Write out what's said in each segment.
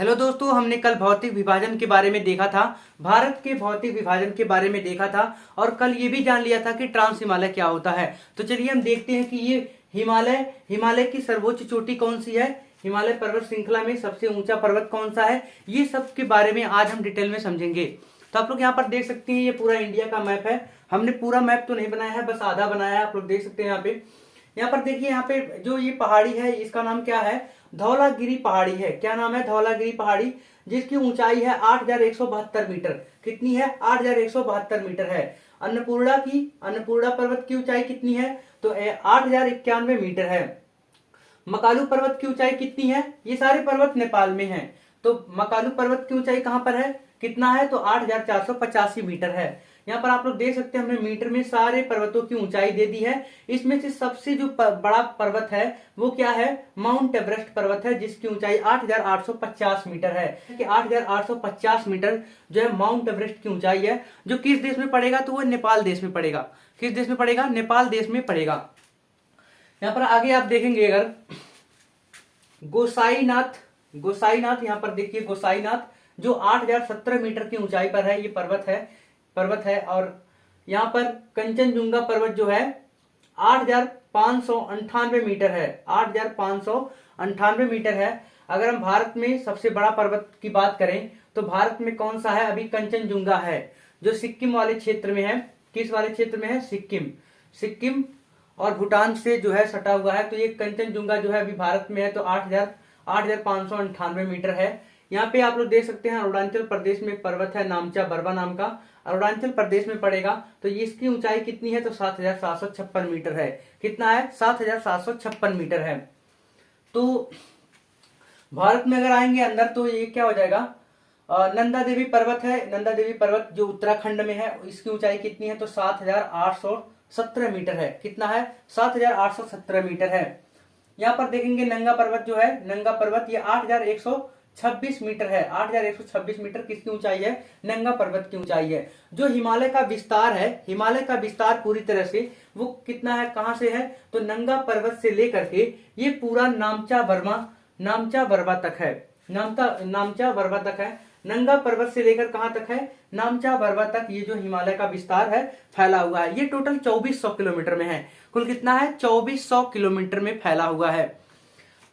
Hello दोस्तों, हमने कल भौतिक विभाजन के बारे में देखा था। भारत के भौतिक विभाजन के बारे में देखा था और कल ये भी जान लिया था कि ट्रांस हिमालय क्या होता है। तो चलिए हम देखते हैं कि ये हिमालय की सर्वोच्च चोटी कौन सी है, हिमालय पर्वत श्रृंखला में सबसे ऊंचा पर्वत कौन सा है, ये सब के बारे में आज हम डिटेल में समझेंगे। तो आप लोग यहाँ पर देख सकते हैं, ये पूरा इंडिया का मैप है। हमने पूरा मैप तो नहीं बनाया है, बस आधा बनाया है। आप लोग देख सकते हैं यहाँ पर देखिए, यहाँ पे जो ये पहाड़ी है इसका नाम क्या है, धौलागिरी पहाड़ी है। क्या नाम है, धौलागिरी पहाड़ी, जिसकी ऊंचाई है 8,172 मीटर। कितनी है, 8,172 मीटर है। अन्नपूर्णा पर्वत की ऊंचाई कितनी है, तो 8,091 मीटर है। मकालू पर्वत की ऊंचाई कितनी है, ये सारे पर्वत नेपाल में हैं। तो मकालू पर्वत की ऊंचाई कहां पर है, कितना है, तो 8,485 मीटर है। यहाँ पर आप लोग देख सकते हैं, हमने मीटर में सारे पर्वतों की ऊंचाई दे दी है। इसमें से सबसे जो बड़ा पर्वत है वो क्या है, माउंट एवरेस्ट पर्वत है, जिसकी ऊंचाई 8,850 मीटर है। कि 8,850 मीटर जो है माउंट एवरेस्ट की ऊंचाई है, जो किस देश में पड़ेगा, तो वो नेपाल देश में पड़ेगा। किस देश में पड़ेगा, नेपाल देश में पड़ेगा। यहाँ पर आगे आप देखेंगे, अगर गोसाईनाथ यहाँ पर देखिए, गोसाईनाथ जो 8,017 मीटर की ऊंचाई पर है, ये पर्वत है। और यहाँ पर कंचनजुंगा पर्वत जो है 8,598 मीटर है, 8,598 मीटर है। अगर हम भारत में सबसे बड़ा पर्वत की बात करें तो भारत में कौन सा है, अभी कंचनजुंगा है, जो सिक्किम वाले क्षेत्र में है। किस वाले क्षेत्र में है, सिक्किम और भूटान से जो है सटा हुआ है। तो ये कंचनजुंगा जो है अभी भारत में है, तो 8,598 मीटर है। यहाँ पे आप लोग देख सकते हैं, अरुणाचल प्रदेश में एक पर्वत है नामचा बरवा नाम का, अरुणाचल प्रदेश में पड़ेगा। तो ये इसकी ऊंचाई कितनी है, तो 7,756 मीटर है। कितना है, 7,756 मीटर है। तो भारत में अगर आएंगे अंदर तो ये क्या हो जाएगा, नंदा देवी पर्वत है। नंदा देवी पर्वत जो उत्तराखंड में है, इसकी ऊंचाई कितनी है, तो 7,817 मीटर है। कितना है, 7,817 मीटर है। यहाँ पर देखेंगे नंगा पर्वत जो है, नंगा पर्वत ये 8,126 मीटर है। 8,126 मीटर किसकी ऊंचाई है, नंगा पर्वत की ऊंचाई है। जो हिमालय का विस्तार है, हिमालय का विस्तार पूरी तरह से वो कितना है, कहां से है, तो नंगा पर्वत से लेकर के ये पूरा नामचा बरवा तक है। नामचा बरवा तक है। नंगा पर्वत से लेकर कहां तक है, नामचा बरवा तक, ये जो हिमालय का विस्तार है फैला हुआ है। ये टोटल 2400 किलोमीटर में है। कुल कितना है, 2400 किलोमीटर में फैला हुआ है।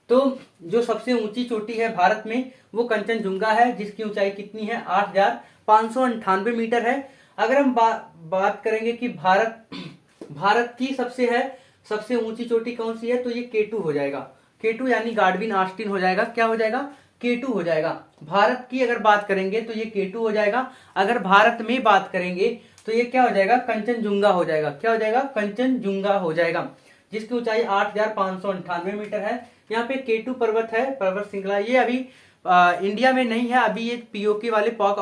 तो जो सबसे ऊंची चोटी है भारत में वो कंचनजुंगा है, जिसकी ऊंचाई कितनी है, 8,598 मीटर है। अगर हम बात करेंगे कि भारत की सबसे ऊंची चोटी कौन सी है, तो ये केटू हो जाएगा। केटू यानी गाडविन ऑस्टिन हो जाएगा। क्या हो जाएगा, केटू हो जाएगा। भारत की अगर बात करेंगे तो ये केटू हो जाएगा। अगर भारत में बात करेंगे तो ये क्या हो जाएगा, कंचनजुंगा हो जाएगा। क्या हो जाएगा, कंचनजुंगा हो जाएगा, जिसकी ऊंचाई 8,598 मीटर है। यहाँ पे केटू पर्वत है, पर्वत श्रृंखला। ये अभी इंडिया में नहीं है, अभी ये पीओके वाले पॉक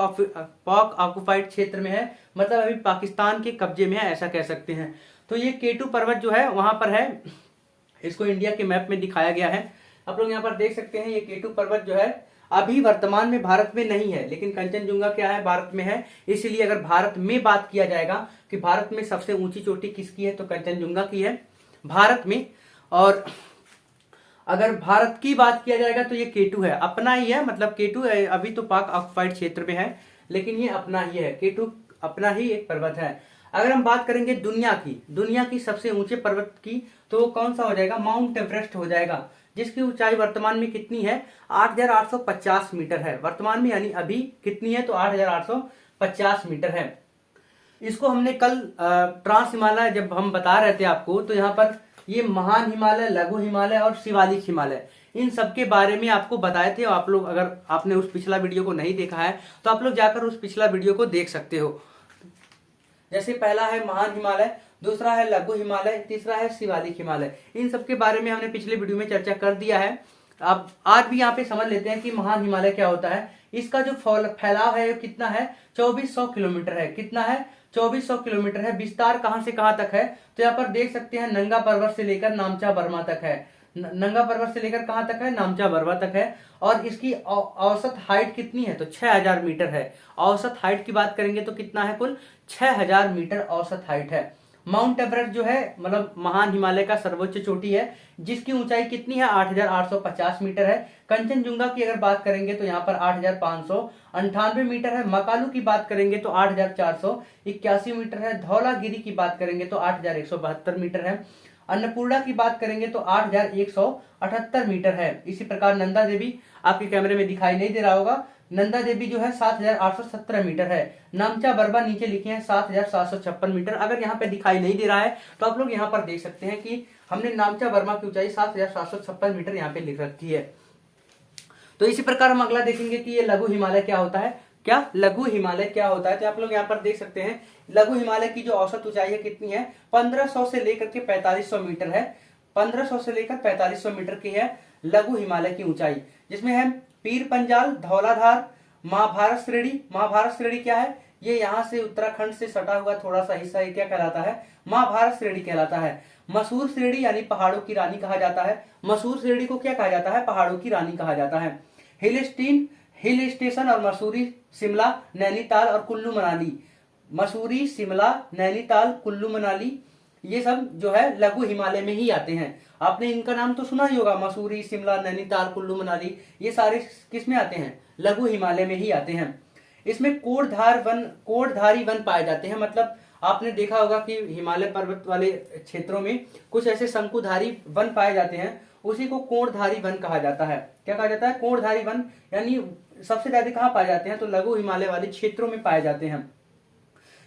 ऑक्युपाइड क्षेत्र में है, मतलब अभी पाकिस्तान के कब्जे में है, ऐसा कह सकते हैं। तो ये केटू पर्वत जो है वहां पर है, इसको इंडिया के मैप में दिखाया गया है। आप लोग यहाँ पर देख सकते हैं, ये केटू पर्वत जो है अभी वर्तमान में भारत में नहीं है, लेकिन कंचनजुंगा क्या है, भारत में है। इसीलिए अगर भारत में बात किया जाएगा कि भारत में सबसे ऊंची चोटी किसकी है, तो कंचनजुंगा की है भारत में। और अगर भारत की बात किया जाएगा तो ये केटू है, अपना ही है, मतलब केटू है, अभी तो पाक ऑक्युपाइड क्षेत्र में है, लेकिन ये अपना ही है, केटू अपना ही एक पर्वत है। अगर हम बात करेंगे दुनिया की सबसे ऊंचे पर्वत की, तो वो कौन सा हो जाएगा, माउंट एवरेस्ट हो जाएगा, जिसकी ऊंचाई वर्तमान में कितनी है, 8,850 मीटर है। वर्तमान में यानी अभी कितनी है, तो 8,850 मीटर है। इसको हमने कल ट्रांस हिमालय जब हम बता रहे थे आपको, तो यहाँ पर ये महान हिमालय, लघु हिमालय और शिवालिक हिमालय, इन सब के बारे में आपको बताए थे। आप लोग अगर आपने उस पिछला वीडियो को नहीं देखा है तो आप लोग जाकर उस पिछला वीडियो को देख सकते हो। जैसे पहला है महान हिमालय, दूसरा है लघु हिमालय, तीसरा है शिवालिक हिमालय। इन सब के बारे में हमने पिछले वीडियो में चर्चा कर दिया है। अब आज भी यहाँ पे समझ लेते हैं कि महान हिमालय क्या होता है। इसका जो फैलाव है कितना है, 2400 किलोमीटर है। कितना है, 2400 किलोमीटर है। विस्तार कहां से कहां तक है, तो यहाँ पर देख सकते हैं, नंगा पर्वत से लेकर नामचा बर्मा तक है। नंगा पर्वत से लेकर कहां तक है, नामचा बरवा तक है। और इसकी औसत हाइट कितनी है, तो 6,000 मीटर है। औसत हाइट की बात करेंगे तो कितना है, कुल 6,000 मीटर औसत हाइट है। माउंट एवरेस्ट जो है मतलब महान हिमालय का सर्वोच्च चोटी है, जिसकी ऊंचाई कितनी है 8,850 मीटर है। कंचनजुंगा की अगर बात करेंगे तो यहाँ पर 8,598 मीटर है। मकालू की बात करेंगे तो 8,481 मीटर है। धौलागिरी की बात करेंगे तो 8,172 मीटर है। अन्नपूर्णा की बात करेंगे तो 8,178 मीटर है। इसी प्रकार नंदा देवी आपके कैमरे में दिखाई नहीं दे रहा होगा, नंदा देवी जो है 7,817 मीटर है। नामचा बरबा नीचे लिखे हैं 7,756 मीटर। अगर यहाँ पे दिखाई नहीं दे रहा है तो आप लोग यहाँ पर देख सकते हैं कि हमने नामचा बर्मा की ऊंचाई 7,756 मीटर यहाँ पे लिख रखी है। तो इसी प्रकार हम अगला देखेंगे कि ये लघु हिमालय क्या होता है। क्या लघु हिमालय क्या होता है, तो आप लोग यहाँ पर देख सकते हैं लघु हिमालय की जो औसत ऊंचाई है कितनी है, 1500 से लेकर के 4500 मीटर है। 1500 से लेकर 4500 मीटर की है लघु हिमालय की ऊंचाई, जिसमें है पीर पंजाल, धौलाधार, महाभारत श्रेणी। महाभारत श्रेणी क्या है, ये यहाँ से उत्तराखंड से सटा हुआ थोड़ा सा हिस्सा ये क्या कहलाता है, महाभारत श्रेणी कहलाता है। मसूर श्रेणी यानी पहाड़ों की रानी कहा जाता है। मसूर श्रेणी को क्या कहा जाता है, पहाड़ों की रानी कहा जाता है। हिल स्टेशन और मसूरी, शिमला, नैनीताल और कुल्लू मनाली। मसूरी, शिमला, नैनीताल, कुल्लू मनाली ये सब जो है लघु हिमालय में ही आते हैं। आपने इनका नाम तो सुना ही होगा, मसूरी, शिमला, नैनीताल, कुल्लू मनाली, ये सारे किस में आते हैं, लघु हिमालय में ही आते हैं। इसमें कोढ़धारी वन पाए जाते हैं। मतलब आपने देखा होगा कि हिमालय पर्वत वाले क्षेत्रों में कुछ ऐसे शंकुधारी वन पाए जाते हैं, उसी को कोढ़धारी वन कहा जाता है। क्या कहा जाता है, कोढ़धारी वन। यानी सबसे ज्यादा कहाँ पाए जाते हैं, तो लघु हिमालय वाले क्षेत्रों में पाए जाते हैं।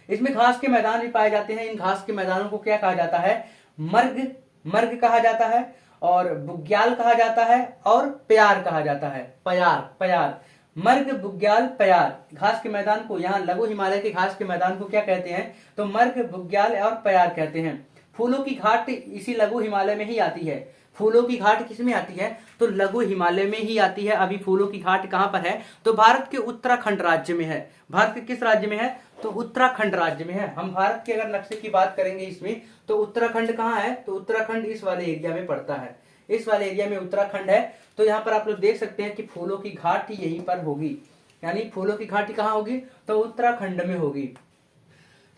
इसमें घास के मैदान भी पाए जाते हैं। इन घास के मैदानों को क्या कहा जाता है, मर्ग कहा जाता है, और बुग्याल कहा जाता है, और प्यार कहा जाता है। प्यार मर्ग, बुग्याल, प्यार घास के मैदान को, यहाँ लघु हिमालय के घास के मैदान को क्या कहते हैं, तो मर्ग, बुग्याल और प्यार कहते हैं। फूलों की घाट इसी लघु हिमालय में ही आती है। फूलों की घाट किसमें आती है, तो लघु हिमालय में ही आती है। अभी फूलों की घाट कहां पर है, तो भारत के उत्तराखंड राज्य में है। भारत के किस राज्य में है, तो उत्तराखंड राज्य में है। हम भारत के अगर नक्शे की बात करेंगे इसमें, तो उत्तराखंड कहाँ है, तो उत्तराखंड इस वाले एरिया में पड़ता है। इस वाले एरिया में उत्तराखंड है। तो यहाँ पर आप लोग देख सकते हैं कि फूलों की घाटी यहीं पर होगी। यानी फूलों की घाटी कहाँ होगी, तो उत्तराखंड में होगी।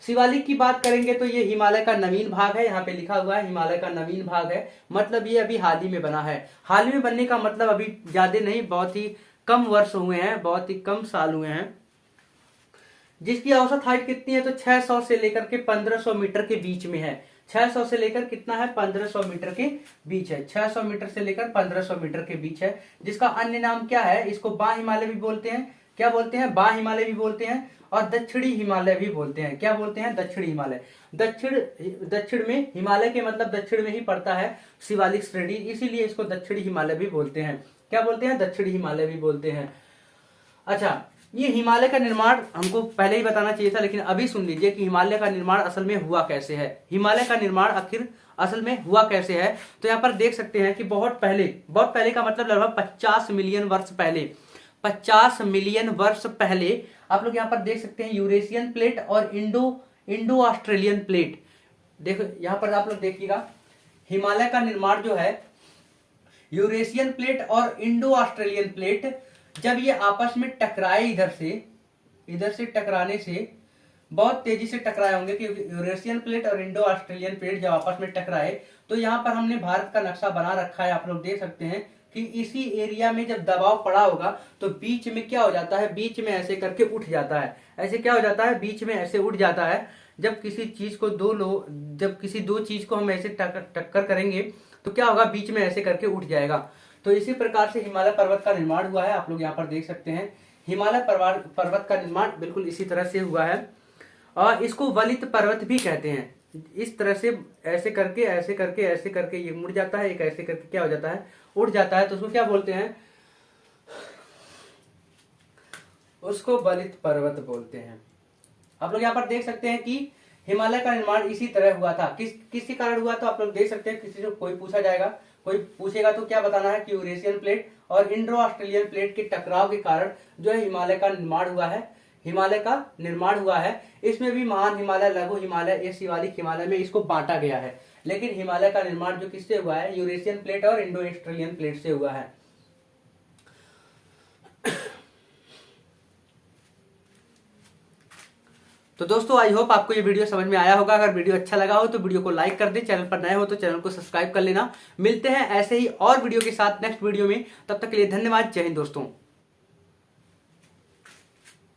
शिवालिक की बात करेंगे तो ये हिमालय का नवीन भाग है। यहाँ पे लिखा हुआ है हिमालय का नवीन भाग है, मतलब ये अभी हाल ही में बना है। हाल ही में बनने का मतलब अभी ज्यादा नहीं, बहुत ही कम वर्ष हुए हैं, बहुत ही कम साल हुए हैं। जिसकी औसत हाइट कितनी है, तो 600 से लेकर के 1500 मीटर के बीच में है। 600 से लेकर कितना है, 1500 मीटर के बीच है। 600 मीटर से लेकर 1500 मीटर के बीच है। जिसका अन्य नाम क्या है, इसको बाह्य हिमालय भी बोलते हैं। क्या बोलते हैं, बाह्य हिमालय भी बोलते हैं, और दक्षिणी हिमालय भी बोलते हैं। क्या बोलते हैं, दक्षिणी हिमालय। दक्षिण में, हिमालय के मतलब दक्षिण में ही पड़ता है शिवालिक श्रेणी, इसीलिए इसको दक्षिणी हिमालय भी बोलते हैं। क्या बोलते हैं, दक्षिणी हिमालय भी बोलते हैं। अच्छा, ये हिमालय का निर्माण हमको पहले ही बताना चाहिए था, लेकिन अभी सुन लीजिए कि हिमालय का निर्माण असल में हुआ कैसे है। हिमालय का निर्माण आखिर असल में हुआ कैसे है, तो यहाँ पर देख सकते हैं कि बहुत पहले का मतलब लगभग 50 मिलियन वर्ष पहले, 50 मिलियन वर्ष पहले आप लोग यहाँ पर देख सकते हैं यूरेशियन प्लेट और इंडो ऑस्ट्रेलियन प्लेट। देखो यहाँ पर आप लोग देखिएगा, हिमालय का निर्माण जो है यूरेशियन प्लेट और इंडो ऑस्ट्रेलियन प्लेट जब ये आपस में टकराए, इधर से टकराने से बहुत तेजी से टकराए होंगे कि यूरेशियन प्लेट और इंडो ऑस्ट्रेलियन प्लेट जब आपस में टकराए, तो यहाँ पर हमने भारत का नक्शा बना रखा है। आप लोग देख सकते हैं कि इसी एरिया में जब दबाव पड़ा होगा तो बीच में क्या हो जाता है, बीच में ऐसे करके उठ जाता है। ऐसे क्या हो जाता है, बीच में ऐसे उठ जाता है। जब किसी दो चीज को हम ऐसे टक्कर करेंगे तो क्या होगा, बीच में ऐसे करके उठ जाएगा। तो इसी प्रकार से हिमालय पर्वत का निर्माण हुआ है। आप लोग यहाँ पर देख सकते हैं हिमालय पर्वत का निर्माण बिल्कुल इसी तरह से हुआ है, और इसको वलित पर्वत भी कहते हैं। इस तरह से ऐसे करके ये मुड़ जाता है, एक ऐसे करके क्या हो जाता है, उड़ जाता है। तो उसको क्या बोलते हैं, उसको वलित पर्वत बोलते हैं। आप लोग यहाँ पर देख सकते हैं कि हिमालय का निर्माण इसी तरह हुआ था। किसके कारण हुआ, तो आप लोग देख सकते हैं, किसी से कोई पूछेगा तो क्या बताना है कि यूरेशियन प्लेट और इंडो ऑस्ट्रेलियन प्लेट के टकराव के कारण जो है हिमालय का निर्माण हुआ है। इसमें भी महान हिमालय, लघु हिमालय, ये शिवालिक हिमालय में इसको बांटा गया है। लेकिन हिमालय का निर्माण जो किससे हुआ है, यूरेशियन प्लेट और इंडो ऑस्ट्रेलियन प्लेट से हुआ है। तो दोस्तों आई होप आपको ये वीडियो समझ में आया होगा। अगर वीडियो अच्छा लगा हो तो वीडियो को लाइक कर दें, चैनल पर नए हो तो चैनल को सब्सक्राइब कर लेना। मिलते हैं ऐसे ही और वीडियो के साथ नेक्स्ट वीडियो में, तब तक के लिए धन्यवाद। जय हिंद दोस्तों।